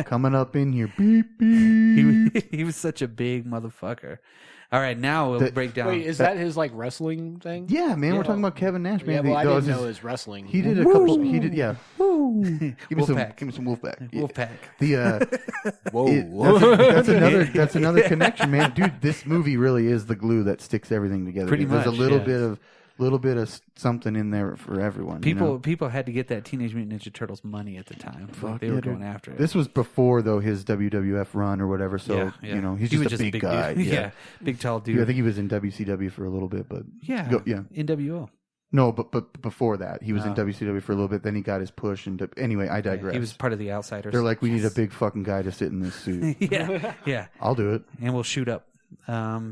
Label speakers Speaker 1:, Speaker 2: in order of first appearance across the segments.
Speaker 1: Coming up in here. Beep, beep.
Speaker 2: He was such a big motherfucker. All right, now we'll break down.
Speaker 3: Wait, is that his like wrestling thing?
Speaker 1: Yeah, man, we're talking about Kevin Nash, man.
Speaker 3: Yeah, well, I didn't know his wrestling.
Speaker 1: He did a couple. He did, yeah.
Speaker 2: Woo.
Speaker 1: Give me some Wolfpack. Yeah.
Speaker 2: Wolfpack.
Speaker 1: That's another connection, man. Dude, this movie really is the glue that sticks everything together.
Speaker 2: Pretty
Speaker 1: There's
Speaker 2: much,
Speaker 1: a little bit of something in there for everyone.
Speaker 2: People had to get that Teenage Mutant Ninja Turtles money at the time. They were going after it.
Speaker 1: This was before though his WWF run or whatever. So he's just a big guy.
Speaker 2: Yeah, big tall dude.
Speaker 1: Yeah, I think he was in WCW for a little bit, but
Speaker 2: NWO.
Speaker 1: No, but before that, he was in WCW for a little bit. Then he got his push. Anyway, I digress.
Speaker 2: He was part of the Outsiders.
Speaker 1: They're like, we need a big fucking guy to sit in this suit.
Speaker 2: yeah.
Speaker 1: I'll do it.
Speaker 2: And we'll shoot up,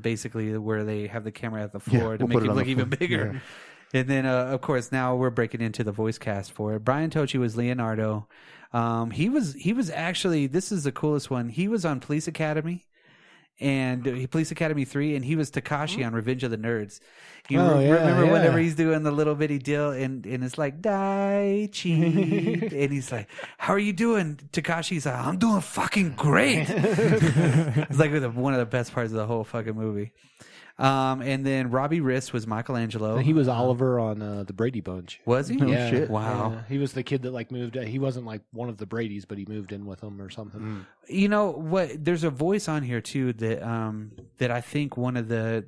Speaker 2: basically where they have the camera at the floor to make it look even bigger. Yeah. And then, of course, now we're breaking into the voice cast for it. Brian Tochi was Leonardo. He was actually, this is the coolest one. He was on Police Academy. And Police Academy 3, and he was Takashi on Revenge of the Nerds. Remember whenever he's doing the little bitty deal, and it's like, Daichi. And he's like, how are you doing, Takashi's like, I'm doing fucking great. It's like one of the best parts of the whole fucking movie. And then Robbie Riss was Michelangelo.
Speaker 3: He was Oliver on the Brady Bunch.
Speaker 2: Was he?
Speaker 3: Yeah.
Speaker 1: Shit.
Speaker 2: Wow.
Speaker 3: Yeah. He was the kid that like moved. He wasn't like one of the Bradys, but he moved in with them or something.
Speaker 2: You know what? There's a voice on here too that I think one of the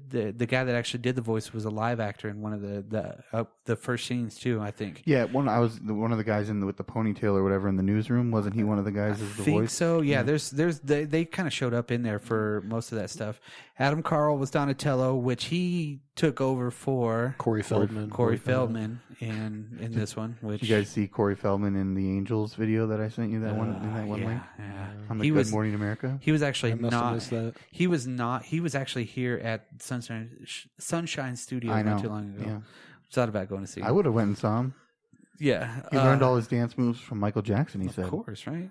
Speaker 2: guy that actually did the voice was a live actor in one of the first scenes too. I think.
Speaker 1: Yeah, one of the guys with the ponytail or whatever in the newsroom. Wasn't he one of the guys as the voice? I think
Speaker 2: so. Yeah. They kind of showed up in there for most of that stuff. Adam Carl was Donatello, which he took over for
Speaker 3: Corey Feldman
Speaker 2: in this one. Which
Speaker 1: did you guys see Corey Feldman in the Angels video that I sent you? That one link.
Speaker 2: Yeah.
Speaker 1: On the Good Morning America.
Speaker 2: He was actually not.
Speaker 3: He
Speaker 2: was not. He was actually here at Sunshine Studio not too long ago.
Speaker 1: Yeah.
Speaker 2: Thought about going to see him.
Speaker 1: I would have went and saw him.
Speaker 2: Yeah.
Speaker 1: He learned all his dance moves from Michael Jackson, he said.
Speaker 2: Of course, right?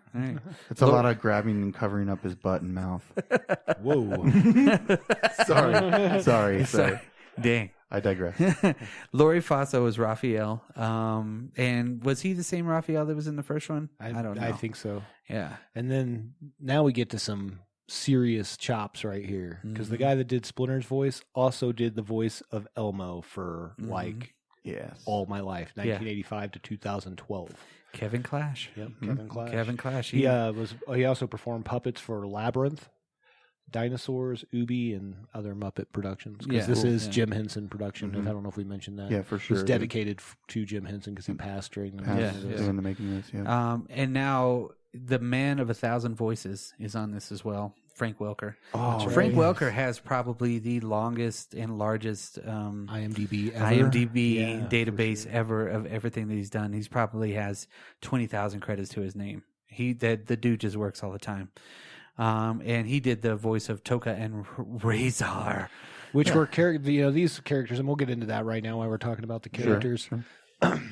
Speaker 1: It's a lot of grabbing and covering up his butt and mouth.
Speaker 3: Whoa.
Speaker 1: Sorry.
Speaker 2: Dang.
Speaker 1: I digress.
Speaker 2: Lori Faso was Raphael. And was he the same Raphael that was in the first one? I don't know.
Speaker 3: I think so.
Speaker 2: Yeah.
Speaker 3: And then now we get to some serious chops right here. Because the guy that did Splinter's voice also did the voice of Elmo for all my life, 1985 to 2012.
Speaker 2: Kevin Clash.
Speaker 3: Yep, Kevin Clash.
Speaker 2: Kevin Clash.
Speaker 3: He also performed puppets for Labyrinth, Dinosaurs, Ubi, and other Muppet productions. Because this is Jim Henson production. I don't know if we mentioned that.
Speaker 1: Yeah, for sure.
Speaker 3: It's dedicated to Jim Henson because he passed during the
Speaker 1: doing the making of this. Yeah.
Speaker 2: And now the man of 1,000 voices is on this as well. Frank Welker. Frank Welker has probably the longest and largest
Speaker 3: IMDb
Speaker 2: database ever of everything that he's done. He's probably has 20,000 credits to his name. The dude just works all the time. And he did the voice of Toka and Razor,
Speaker 3: which were these characters, and we'll get into that right now while we're talking about the characters.
Speaker 1: Sure.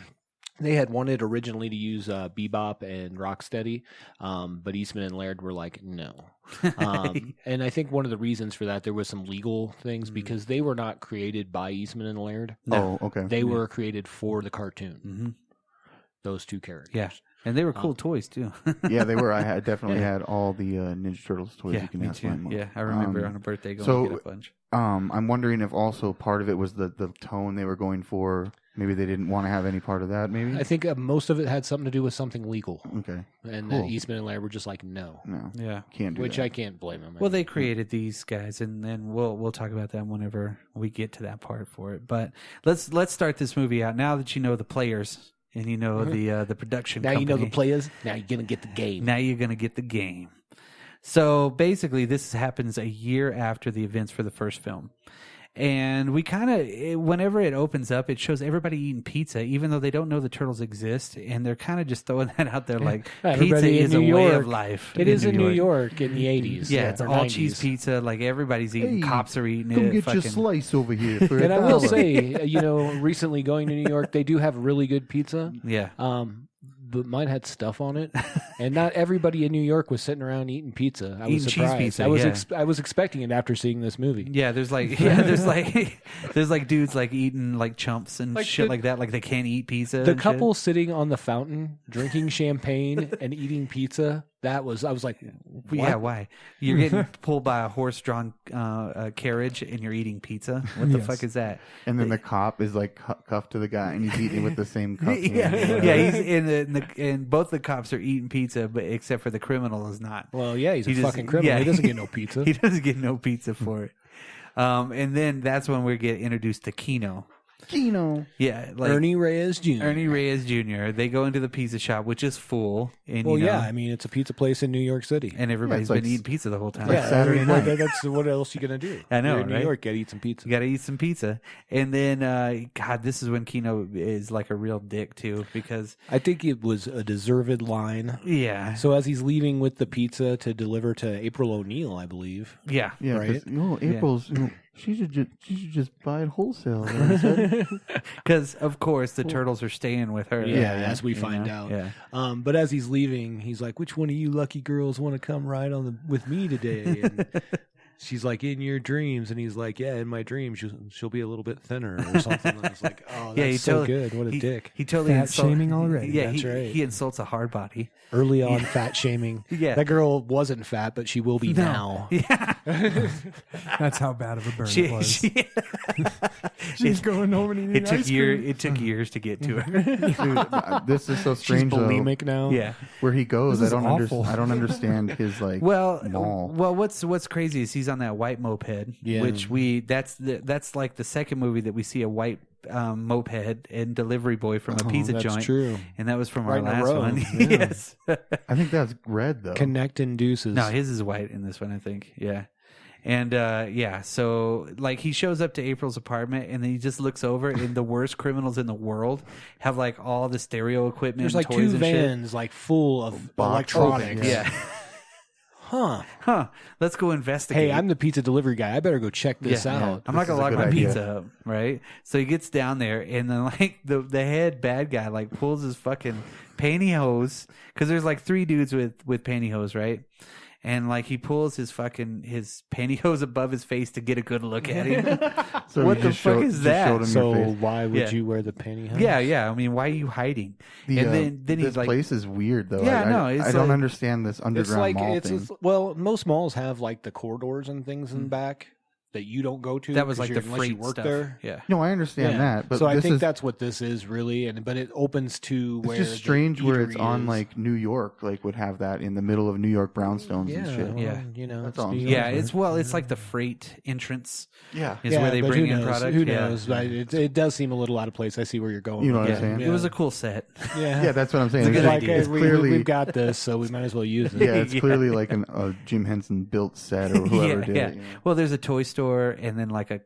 Speaker 3: They had wanted originally to use Bebop and Rocksteady, but Eastman and Laird were like, no. And I think one of the reasons for that, there was some legal things because they were not created by Eastman and Laird.
Speaker 1: No. Oh, okay.
Speaker 3: They were created for the cartoon. Mm-hmm. Those two characters.
Speaker 2: Yeah. And they were cool toys, too.
Speaker 1: Yeah, they were. I definitely had all the Ninja Turtles toys you can ask
Speaker 2: me. Yeah, I remember on a birthday going to get a bunch.
Speaker 1: I'm wondering if also part of it was the tone they were going for. Maybe they didn't want to have any part of that, maybe?
Speaker 3: I think most of it had something to do with something legal.
Speaker 1: Okay.
Speaker 3: And
Speaker 1: cool.
Speaker 3: Eastman and Laird were just like, no.
Speaker 2: Yeah.
Speaker 1: Can't do
Speaker 3: Which
Speaker 1: that.
Speaker 3: I can't blame them.
Speaker 2: Well, they created these guys, and then we'll talk about that whenever we get to that part for it. But let's start this movie out. Now that you know the players and you know the production company.
Speaker 3: Now you know the players, now you're going to get the game.
Speaker 2: Now you're going to get the game. So basically, this happens a year after the events for the first film. And we kind of, whenever it opens up, it shows everybody eating pizza, even though they don't know the turtles exist. And they're kind of just throwing that out there like pizza is a way of life.
Speaker 3: It is in New York in the 80s.
Speaker 2: Yeah, it's all 90s. Cheese pizza. Like everybody's eating. Cops are eating
Speaker 1: come
Speaker 2: it.
Speaker 1: Come get your slice over here. For
Speaker 3: and I will say, recently going to New York, they do have really good pizza.
Speaker 2: Yeah.
Speaker 3: But mine had stuff on it, and not everybody in New York was sitting around eating pizza. I was surprised.
Speaker 2: Cheese pizza,
Speaker 3: I was expecting it after seeing this movie.
Speaker 2: Yeah, there's like dudes like eating like chumps and like shit like that. Like they can't eat pizza.
Speaker 3: The couple sitting on the fountain drinking champagne and eating pizza I was like, what?
Speaker 2: Yeah, why? You're getting pulled by a horse-drawn carriage and you're eating pizza? What the fuck is that?
Speaker 1: And then the cop is like cuffed to the guy, and he's eating with the same cup.
Speaker 2: Yeah, he's and both the cops are eating pizza, but except for the criminal is not.
Speaker 3: Well, yeah, he's a fucking criminal.
Speaker 2: Yeah,
Speaker 3: he doesn't get no pizza.
Speaker 2: He doesn't get no pizza for it. And then that's when we get introduced to Keno. Yeah, like
Speaker 3: Ernie Reyes Jr.
Speaker 2: Ernie Reyes Jr. They go into the pizza shop, which is full. And,
Speaker 3: Well, yeah, I mean, it's a pizza place in New York City.
Speaker 2: and everybody's
Speaker 1: like
Speaker 2: been eating pizza the whole time.
Speaker 1: like Saturday night.
Speaker 3: That's what else you gonna do?
Speaker 2: I know,
Speaker 3: You're in New
Speaker 2: right?
Speaker 3: York, gotta eat some pizza.
Speaker 2: You got to eat some pizza. And then, God, this is when Keno is like a real dick, too, because,
Speaker 3: I think it was a deserved line.
Speaker 2: yeah.
Speaker 3: So as he's leaving with the pizza to deliver to April O'Neil, I believe.
Speaker 2: Yeah.
Speaker 1: Yeah,
Speaker 3: Right?
Speaker 1: April's. She should just buy it wholesale. is what I said.
Speaker 2: Because, of course, the turtles are staying with her.
Speaker 3: Yeah, as we find out.
Speaker 2: Yeah.
Speaker 3: But as he's leaving, he's like, "Which one of you lucky girls want to come ride with me today?" And she's like, "In your dreams," and he's like, "Yeah, in my dreams, she'll be a little bit thinner or something." And I was like, "Oh, that's
Speaker 2: Yeah,
Speaker 3: so good. What a dick."
Speaker 2: He totally
Speaker 4: Fat shaming already.
Speaker 2: Yeah,
Speaker 3: That's right.
Speaker 2: he insults a hard body.
Speaker 3: Early on, fat shaming.
Speaker 2: Yeah.
Speaker 3: That girl wasn't fat, but she will be now.
Speaker 2: Yeah.
Speaker 4: That's how bad of a burn it was. She's going home and eating
Speaker 2: It took
Speaker 4: ice cream.
Speaker 2: It took years to get to her.
Speaker 1: Dude, this is so
Speaker 3: She's
Speaker 1: strange. though.
Speaker 3: bulimic now.
Speaker 2: Yeah.
Speaker 1: Where he goes,
Speaker 4: This
Speaker 1: I
Speaker 4: is
Speaker 1: don't
Speaker 4: awful.
Speaker 1: I don't understand his like
Speaker 2: Well,
Speaker 1: mall.
Speaker 2: what's crazy is he's on that white moped,
Speaker 3: Yeah.
Speaker 2: which that's like the second movie that we see a white moped and delivery boy from a pizza
Speaker 3: that's
Speaker 2: joint.
Speaker 3: true.
Speaker 2: And that was from
Speaker 3: Right
Speaker 2: our
Speaker 3: in a
Speaker 2: last
Speaker 3: row.
Speaker 2: one.
Speaker 3: Yeah.
Speaker 2: Yes.
Speaker 1: I think that's red though.
Speaker 3: Connect induces.
Speaker 2: No, his is white in this one, I think. Yeah. And yeah, so like he shows up to April's apartment and then he just looks over and the worst criminals in the world have like all the stereo equipment.
Speaker 3: There's like
Speaker 2: toys
Speaker 3: two
Speaker 2: and shit.
Speaker 3: vans like full of
Speaker 1: Box
Speaker 3: electronics.
Speaker 2: Yeah.
Speaker 3: Huh.
Speaker 2: Let's go investigate.
Speaker 3: Hey, I'm the pizza delivery guy. I better go check this
Speaker 2: Yeah.
Speaker 3: out.
Speaker 2: I'm not
Speaker 1: This
Speaker 2: gonna
Speaker 1: is a
Speaker 2: lock
Speaker 1: good
Speaker 2: my
Speaker 1: idea.
Speaker 2: pizza up, right? So he gets down there, and then like the head bad guy like pulls his fucking pantyhose because there's like three dudes with pantyhose, right? And like he pulls his pantyhose above his face to get a good look at him.
Speaker 1: So
Speaker 2: What
Speaker 1: he
Speaker 2: the
Speaker 1: just
Speaker 2: fuck
Speaker 1: showed-
Speaker 2: is
Speaker 1: just
Speaker 2: that?
Speaker 1: showed him
Speaker 3: So
Speaker 1: your face.
Speaker 3: why would
Speaker 2: Yeah.
Speaker 3: you wear the pantyhose?
Speaker 2: yeah. I mean, why are you hiding?
Speaker 1: The,
Speaker 2: and then
Speaker 1: this
Speaker 2: he's like,
Speaker 1: place is weird though.
Speaker 2: Yeah,
Speaker 1: I
Speaker 2: no, it's
Speaker 1: I don't
Speaker 2: like-
Speaker 1: understand this
Speaker 3: It's
Speaker 1: underground
Speaker 3: like
Speaker 1: mall thing.
Speaker 3: well, most malls have like the corridors and things in the back that you don't go to.
Speaker 2: that was
Speaker 3: 'cause
Speaker 2: like the
Speaker 3: unless you
Speaker 2: freight
Speaker 3: work
Speaker 2: stuff.
Speaker 3: there.
Speaker 2: Yeah.
Speaker 1: No, I understand
Speaker 3: Yeah.
Speaker 1: that, but
Speaker 3: so I
Speaker 1: this
Speaker 3: think
Speaker 1: is
Speaker 3: that's what this is really, but it opens to
Speaker 1: it's
Speaker 3: where
Speaker 1: just
Speaker 3: the
Speaker 1: strange where it's
Speaker 3: eatery
Speaker 1: on
Speaker 3: is.
Speaker 1: like New York, like would have that in the middle of New York brownstones and shit.
Speaker 3: well,
Speaker 2: Yeah.
Speaker 3: you know,
Speaker 1: That's
Speaker 3: it's
Speaker 1: all I'm
Speaker 3: New
Speaker 1: saying.
Speaker 3: York,
Speaker 2: Yeah,
Speaker 3: right?
Speaker 2: it's like the freight entrance
Speaker 1: Yeah,
Speaker 2: is where they
Speaker 3: but
Speaker 2: bring
Speaker 3: who
Speaker 2: in
Speaker 3: knows?
Speaker 2: product.
Speaker 3: Who
Speaker 2: Yeah.
Speaker 3: knows? But it does seem a little out of place. I see where you're going.
Speaker 1: You know
Speaker 3: with
Speaker 1: what I'm
Speaker 3: it.
Speaker 1: saying?
Speaker 2: It was a cool set.
Speaker 3: Yeah,
Speaker 1: yeah, that's what I'm saying.
Speaker 2: It's a good
Speaker 1: It's
Speaker 2: idea.
Speaker 1: It's
Speaker 3: we,
Speaker 1: clearly
Speaker 3: we've got this, so we might as well use it.
Speaker 1: yeah, it's clearly like a Jim Henson built set or whoever did it. You know?
Speaker 2: Well, there's a toy store and then like a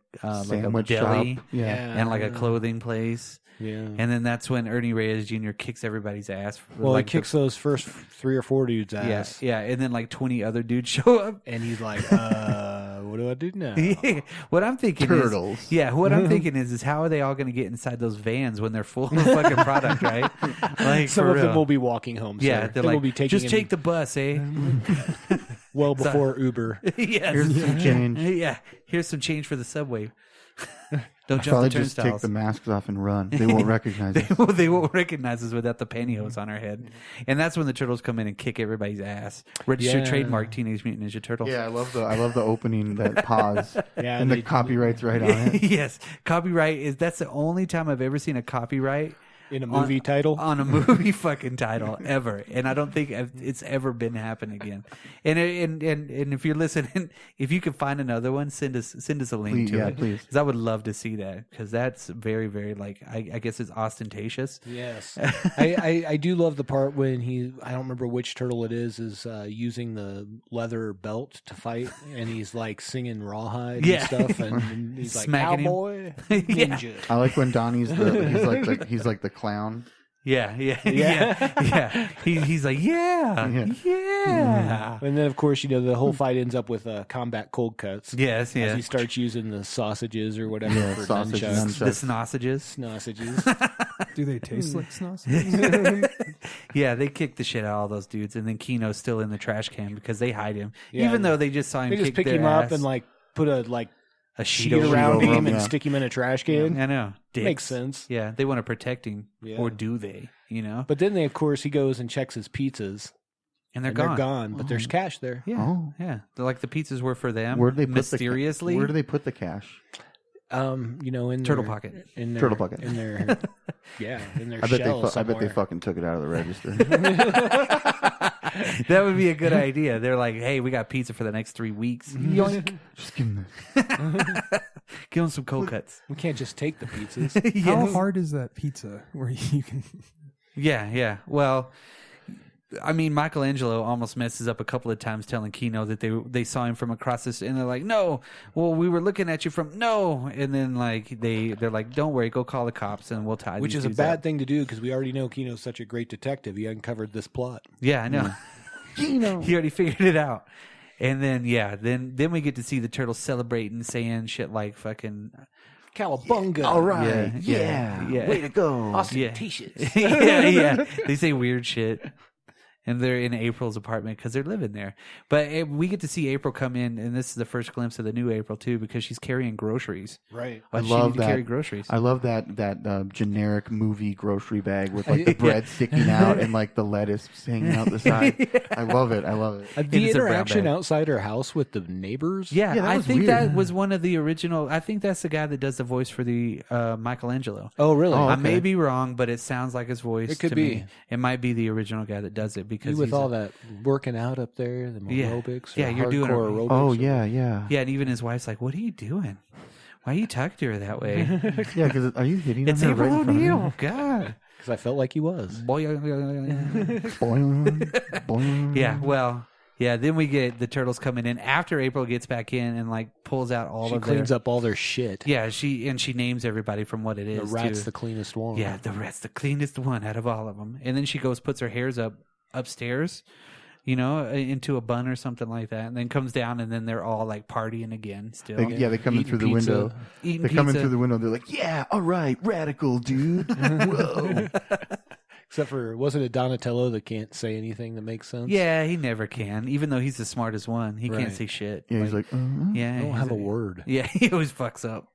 Speaker 1: Sandwich
Speaker 2: deli
Speaker 1: shop. Yeah.
Speaker 2: and like a clothing place.
Speaker 3: Yeah.
Speaker 2: And then that's when Ernie Reyes Jr. kicks everybody's ass.
Speaker 3: Well,
Speaker 2: like
Speaker 3: he kicks those first 3 or 4 dudes' ass.
Speaker 2: Yeah, and then like 20 other dudes show up.
Speaker 3: And he's like, what do I do now?
Speaker 2: What I'm thinking
Speaker 1: Turtles.
Speaker 2: is, yeah, what I'm thinking is how are they all going to get inside those vans when they're full of fucking product, right? Like
Speaker 3: Some
Speaker 2: for
Speaker 3: of them
Speaker 2: real.
Speaker 3: will be walking home.
Speaker 2: Yeah,
Speaker 3: sir.
Speaker 2: they're
Speaker 3: They
Speaker 2: like,
Speaker 3: will be taking
Speaker 2: just
Speaker 3: him
Speaker 2: take the bus, eh?
Speaker 3: well before Uber.
Speaker 2: Yes.
Speaker 1: Here's some change.
Speaker 2: Yeah, here's some change for the subway. Don't jump
Speaker 1: Probably
Speaker 2: the
Speaker 1: just take
Speaker 2: turnstiles.
Speaker 1: the masks off and run. They won't recognize us.
Speaker 2: They won't recognize us without the pantyhose on our head. And that's when the turtles come in and kick everybody's ass. Registered
Speaker 3: Yeah.
Speaker 2: trademark Teenage Mutant Ninja Turtles.
Speaker 1: Yeah, I love the opening, that pause,
Speaker 3: Yeah,
Speaker 1: and the
Speaker 3: they-
Speaker 1: copyright's right on it.
Speaker 2: Yes. Copyright that's the only time I've ever seen a copyright
Speaker 3: In a movie title.
Speaker 2: on a movie fucking title ever, and I don't think it's ever been happen again. And if you're listening, if you can find another one, send us a link
Speaker 1: Please,
Speaker 2: to
Speaker 1: yeah,
Speaker 2: it,
Speaker 1: please.
Speaker 2: because I would love to see that, because that's very very like I guess it's ostentatious.
Speaker 3: Yes, I do love the part when I don't remember which turtle it is using the leather belt to fight, and he's like singing rawhide
Speaker 2: Yeah.
Speaker 3: and stuff, and he's like
Speaker 2: Smacking him.
Speaker 3: cowboy
Speaker 2: Yeah.
Speaker 3: ninja.
Speaker 1: I like when Donnie's he's like the clown.
Speaker 2: Yeah. He's like yeah.
Speaker 3: And then of course the whole fight ends up with combat cold cuts.
Speaker 2: Yes,
Speaker 3: As
Speaker 2: yeah.
Speaker 3: he starts using the sausages or whatever
Speaker 1: Yeah,
Speaker 3: for
Speaker 1: sausage
Speaker 3: nunchucks.
Speaker 1: nunchucks.
Speaker 2: The sausages.
Speaker 3: Sausages.
Speaker 4: Do they taste like snoss?
Speaker 2: Yeah, they kick the shit out of all those dudes, and then Keno's still in the trash can because they hide him,
Speaker 3: Yeah,
Speaker 2: even though they just saw him.
Speaker 3: They just
Speaker 2: kick
Speaker 3: pick
Speaker 2: their
Speaker 3: him up
Speaker 2: ass.
Speaker 3: and like put a
Speaker 2: a
Speaker 3: sheet
Speaker 2: sheet over
Speaker 3: around
Speaker 1: over
Speaker 3: him
Speaker 1: him,
Speaker 3: and
Speaker 1: yeah.
Speaker 3: stick him in a trash can.
Speaker 2: I know. Dicks.
Speaker 3: Makes sense.
Speaker 2: Yeah, they want to protect him,
Speaker 3: Yeah.
Speaker 2: or do they? You know?
Speaker 3: But then of course he goes and checks his pizzas.
Speaker 2: And they're gone.
Speaker 3: But there's cash there.
Speaker 2: Yeah.
Speaker 1: Oh.
Speaker 2: Yeah. They're like the pizzas were for them.
Speaker 1: Where do they put
Speaker 2: mysteriously?
Speaker 1: where do they put the cash?
Speaker 3: In
Speaker 2: Turtle
Speaker 3: their,
Speaker 2: pocket.
Speaker 3: in their,
Speaker 1: Turtle pocket.
Speaker 3: in their in their
Speaker 1: I bet
Speaker 3: shell
Speaker 1: I bet they
Speaker 3: somewhere.
Speaker 1: fucking took it out of the register.
Speaker 2: That would be a good idea. They're like, hey, we got pizza for the next 3 weeks. Yoink.
Speaker 1: Just give them this.
Speaker 2: Give them some cold cuts.
Speaker 3: We can't just take the pizzas.
Speaker 4: How
Speaker 2: Yes.
Speaker 4: hard is that pizza where you can?
Speaker 2: Yeah. Well, I mean, Michelangelo almost messes up a couple of times telling Kino that they saw him from across this, and they're like, no, well, we were looking at you from, no. And then like they're like, don't worry, go call the cops and we'll tie
Speaker 3: Which
Speaker 2: these
Speaker 3: is a
Speaker 2: dudes
Speaker 3: bad
Speaker 2: up.
Speaker 3: thing to do because we already know Kino's such a great detective. He uncovered this plot.
Speaker 2: Yeah, I know.
Speaker 1: Kino.
Speaker 2: He already figured it out. And then, then we get to see the turtles celebrating, saying shit like fucking...
Speaker 3: Cowabunga.
Speaker 1: All right.
Speaker 2: Yeah.
Speaker 1: Way to go.
Speaker 3: Ostentatious.
Speaker 2: yeah. They say weird shit. And they're in April's apartment because they're living there. But we get to see April come in, and this is the first glimpse of the new April, too, because she's carrying groceries.
Speaker 3: Right.
Speaker 2: Why
Speaker 1: I
Speaker 2: does she
Speaker 1: love
Speaker 2: need to
Speaker 1: that.
Speaker 2: carry groceries?
Speaker 1: I love that generic movie grocery bag with like the bread sticking out and like the lettuce hanging out the side. I love it.
Speaker 3: The
Speaker 2: it's a brown
Speaker 3: interaction
Speaker 2: bag.
Speaker 3: outside her house with the neighbors.
Speaker 2: Yeah,
Speaker 1: that
Speaker 2: I
Speaker 1: was
Speaker 2: think
Speaker 1: weird.
Speaker 2: that was one of the original. I think that's the guy that does the voice for the Michelangelo.
Speaker 3: Oh, really?
Speaker 1: Oh,
Speaker 2: I
Speaker 1: okay.
Speaker 2: may be wrong, but it sounds like his voice.
Speaker 3: It could
Speaker 2: to
Speaker 3: be.
Speaker 2: me. It might be the original guy that does it because
Speaker 3: You with
Speaker 2: he's
Speaker 3: all that working out up there, the
Speaker 2: Yeah.
Speaker 3: aerobics.
Speaker 2: Yeah,
Speaker 3: or
Speaker 2: you're doing
Speaker 3: hardcore
Speaker 2: it.
Speaker 3: aerobics.
Speaker 1: Oh
Speaker 3: or-
Speaker 1: yeah.
Speaker 2: Yeah, and even his wife's like, "What are you doing? Why are you talking to her that way?"
Speaker 1: Yeah, because are you hitting
Speaker 2: It's
Speaker 1: on her
Speaker 2: April
Speaker 1: right in front of you?
Speaker 2: O'Neil. God.
Speaker 3: Because I felt like he was.
Speaker 2: Boy.
Speaker 1: Boing, boing.
Speaker 2: Yeah. Well. Yeah. Then we get the turtles coming in after April gets back in and like pulls out all
Speaker 3: She
Speaker 2: of
Speaker 3: cleans
Speaker 2: their.
Speaker 3: up all their shit.
Speaker 2: Yeah. She names everybody from what it is.
Speaker 3: The rat's
Speaker 2: too.
Speaker 3: the cleanest one.
Speaker 2: Yeah, the rat's the cleanest one out of all of them. And then she goes, puts her hairs upstairs, into a bun or something like that, and then comes down, and then they're all like partying again. Still,
Speaker 1: They come in
Speaker 3: Eating
Speaker 1: through the
Speaker 3: pizza.
Speaker 1: window.
Speaker 2: eating
Speaker 1: They come in
Speaker 2: pizza.
Speaker 1: through the window. They're like, "Yeah, all right, radical dude." Whoa.
Speaker 3: Except for, wasn't it Donatello that can't say anything that makes sense?
Speaker 2: Yeah, he never can. Even though he's the smartest one, he can't
Speaker 3: Right.
Speaker 2: say shit.
Speaker 1: Yeah, he's like,
Speaker 2: yeah,
Speaker 3: I don't
Speaker 2: he's
Speaker 3: have a word.
Speaker 2: Yeah, he always fucks up.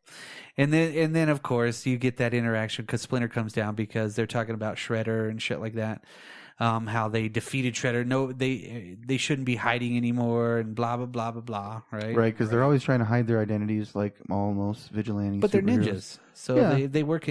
Speaker 2: And then of course you get that interaction because Splinter comes down because they're talking about Shredder and shit like that. How they defeated Shredder. No, they shouldn't be hiding anymore, and blah blah blah blah blah. Right,
Speaker 1: right, because they're always trying to hide their identities, like almost vigilantes.
Speaker 2: But they're
Speaker 1: superheroes.
Speaker 2: ninjas, so
Speaker 1: Yeah.
Speaker 2: they work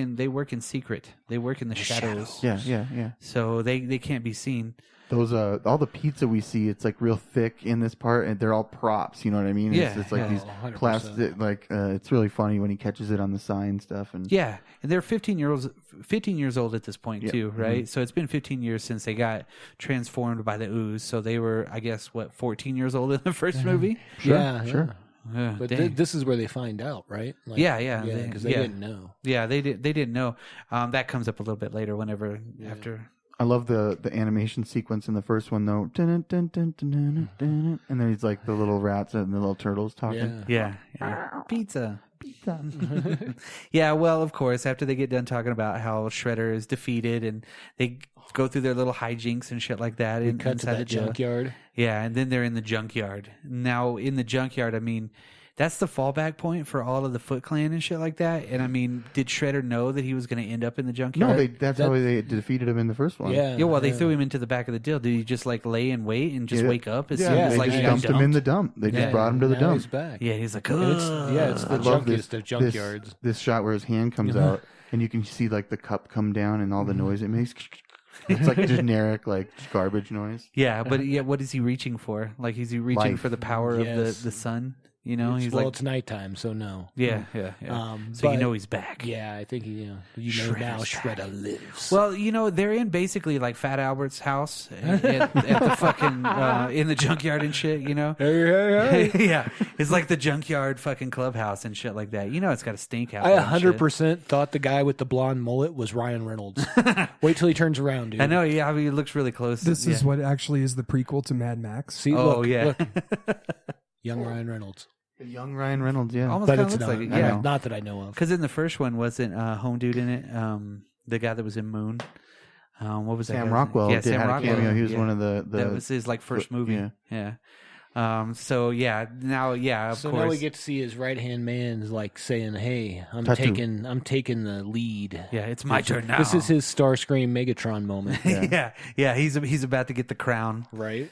Speaker 2: in secret. They work in the shadows.
Speaker 1: Yeah.
Speaker 2: So they can't be seen.
Speaker 1: Those all the pizza we see, it's like real thick in this part, and they're all props. You know what I mean?
Speaker 2: Yeah,
Speaker 1: It's like
Speaker 2: yeah.
Speaker 1: these
Speaker 3: 100%.
Speaker 1: plastic. Like it's really funny when he catches it on the sign stuff. And
Speaker 2: Yeah, and they're 15 years old at this point
Speaker 1: Yeah.
Speaker 2: too, right? So it's been 15 years since they got transformed by the ooze. So they were, I guess, 14 years old in the first movie.
Speaker 1: Sure,
Speaker 3: Yeah,
Speaker 1: sure.
Speaker 2: Yeah,
Speaker 3: But
Speaker 2: dang.
Speaker 3: this is where they find out, right? Like,
Speaker 2: Yeah,
Speaker 3: because they
Speaker 2: yeah.
Speaker 3: didn't know.
Speaker 2: Yeah, they didn't know. That comes up a little bit later. Whenever after.
Speaker 1: I love the animation sequence in the first one though. Dun, dun, dun, dun, dun, dun, and then he's like the little rats and the little turtles talking.
Speaker 3: Yeah.
Speaker 2: Yeah. Pizza. Yeah, well, of course, after they get done talking about how Shredder is defeated and they go through their little hijinks and shit like that.
Speaker 3: We cut to
Speaker 2: inside the
Speaker 3: that
Speaker 2: jail.
Speaker 3: junkyard.
Speaker 2: Yeah, and then they're in the junkyard. Now, in the junkyard, I mean, that's the fallback point for all of the Foot Clan and shit like that. And I mean, did Shredder know that he was going to end up in the junkyard?
Speaker 1: No, that's how they defeated him in the first one.
Speaker 3: Yeah.
Speaker 2: Yeah, well, they threw him into the back of the deal. Did he just like lay and wait and just
Speaker 1: Yeah.
Speaker 2: wake up as
Speaker 1: Yeah,
Speaker 2: soon as
Speaker 1: they
Speaker 2: like
Speaker 1: just
Speaker 2: he got
Speaker 1: dumped him in the dump. They just
Speaker 2: Yeah,
Speaker 1: brought him to the
Speaker 3: now
Speaker 1: dump.
Speaker 3: he's back.
Speaker 2: Yeah, he's like,
Speaker 3: And it's the
Speaker 1: I love this,
Speaker 3: the
Speaker 1: this
Speaker 3: junkyards.
Speaker 1: this shot where his hand comes out and you can see like the cup come down and all the noise it makes. It's like generic like garbage noise.
Speaker 2: Yeah, but what is he reaching for? Like, is he reaching
Speaker 1: Life.
Speaker 2: for the power
Speaker 3: Yes.
Speaker 2: of the sun? You know, he's
Speaker 3: Well,
Speaker 2: like,
Speaker 3: it's nighttime, so no.
Speaker 2: yeah. So you
Speaker 3: but-
Speaker 2: know he's back.
Speaker 3: Yeah, I think you know
Speaker 2: Shredder's
Speaker 3: now
Speaker 2: back.
Speaker 3: Shredder lives.
Speaker 2: Well, they're in basically like Fat Albert's house at the fucking in the junkyard and shit.
Speaker 3: hey.
Speaker 2: Yeah, it's like the junkyard fucking clubhouse and shit like that. It's got a stink out.
Speaker 3: I
Speaker 2: there and shit.
Speaker 3: 100% thought the guy with the blonde mullet was Ryan Reynolds. Wait till he turns around, dude.
Speaker 2: I know. Yeah, I mean, it looks really close.
Speaker 4: This
Speaker 2: yeah.
Speaker 4: is what actually is the prequel to Mad Max.
Speaker 3: See,
Speaker 2: Oh
Speaker 3: look,
Speaker 2: yeah,
Speaker 3: look. Young Ryan Reynolds.
Speaker 1: Young Ryan Reynolds, yeah.
Speaker 2: almost
Speaker 3: But
Speaker 2: kind of
Speaker 3: it's
Speaker 2: looks
Speaker 3: not.
Speaker 2: like it.
Speaker 1: I
Speaker 2: Yeah,
Speaker 1: know.
Speaker 3: Not that I know of.
Speaker 2: because in the first one wasn't Home Dude in it. The guy that was in Moon. What was that?
Speaker 1: Sam
Speaker 2: guy's
Speaker 1: Rockwell
Speaker 2: name? Yeah,
Speaker 1: did
Speaker 2: Sam
Speaker 1: had
Speaker 2: Rockwell.
Speaker 1: a cameo. He was
Speaker 2: yeah.
Speaker 1: one of the
Speaker 2: That was his like first movie.
Speaker 1: yeah.
Speaker 2: Yeah. So yeah, now of course.
Speaker 3: Now we get to see his right hand man like saying, "Hey, I'm taking the lead."
Speaker 2: Yeah, it's my turn now.
Speaker 3: This is his Starscream Megatron moment.
Speaker 2: Yeah, he's about to get the crown.
Speaker 3: Right.